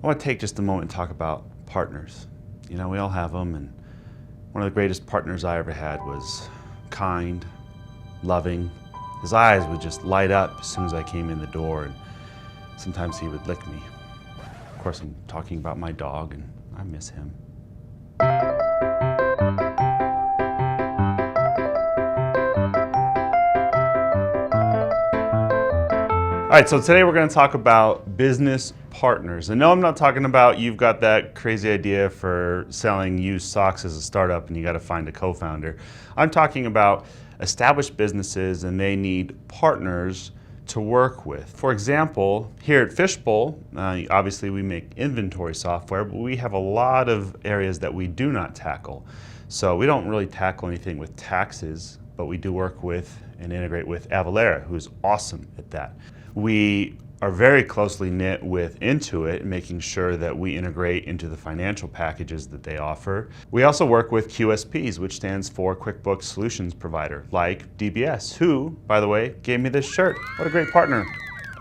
I want to take just a moment and talk about partners. You know, we all have them, and one of the greatest partners I ever had was kind, loving. His eyes would just light up as soon as I came in the door, and sometimes he would lick me. Of course, I'm talking about my dog, and I miss him. All right, so today we're going to talk about business partners. And no, I'm not talking about you've got that crazy idea for selling used socks as a startup and you got to find a co-founder. I'm talking about established businesses and they need partners to work with. For example, here at Fishbowl, obviously we make inventory software, but we have a lot of areas that we do not tackle. So we don't really tackle anything with taxes, but we do work with and integrate with Avalara, who's awesome at that. We are very closely knit with Intuit, making sure that we integrate into the financial packages that they offer. We also work with QSPs, which stands for QuickBooks Solutions Provider, like DBS, who, by the way, gave me this shirt. What a great partner.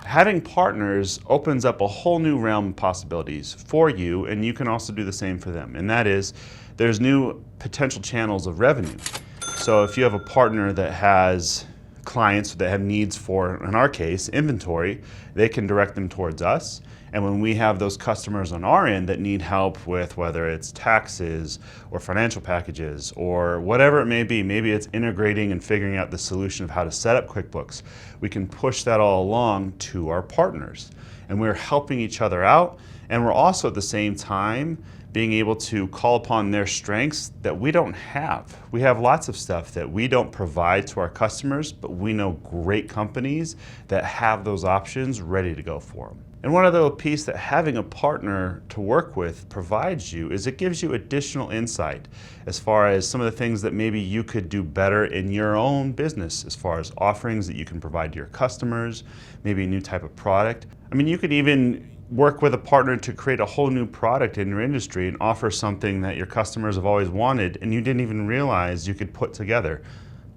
Having partners opens up a whole new realm of possibilities for you, and you can also do the same for them. And that is, there's new potential channels of revenue. So if you have a partner that has clients that have needs for, in our case, inventory, they can direct them towards us. And when we have those customers on our end that need help with whether it's taxes or financial packages or whatever it may be, maybe it's integrating and figuring out the solution of how to set up QuickBooks, we can push that all along to our partners. And we're helping each other out, and we're also at the same time being able to call upon their strengths that we don't have. We have lots of stuff that we don't provide to our customers, but we know great companies that have those options ready to go for them. And one other piece that having a partner to work with provides you is it gives you additional insight as far as some of the things that maybe you could do better in your own business, as far as offerings that you can provide to your customers, maybe a new type of product. I mean, you could even work with a partner to create a whole new product in your industry and offer something that your customers have always wanted and you didn't even realize you could put together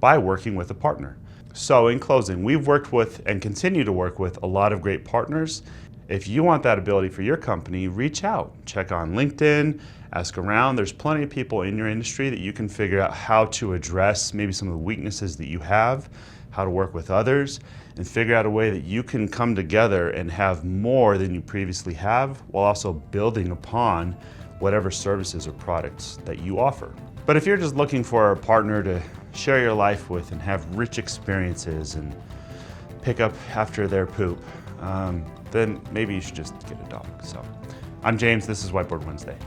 by working with a partner. So in closing, we've worked with and continue to work with a lot of great partners. If you want that ability for your company, reach out, check on LinkedIn, ask around. There's plenty of people in your industry that you can figure out how to address maybe some of the weaknesses that you have, how to work with others, and figure out a way that you can come together and have more than you previously have while also building upon whatever services or products that you offer. But if you're just looking for a partner to share your life with and have rich experiences and pick up after their poop, then maybe you should just get a dog. So I'm James, this is Whiteboard Wednesday.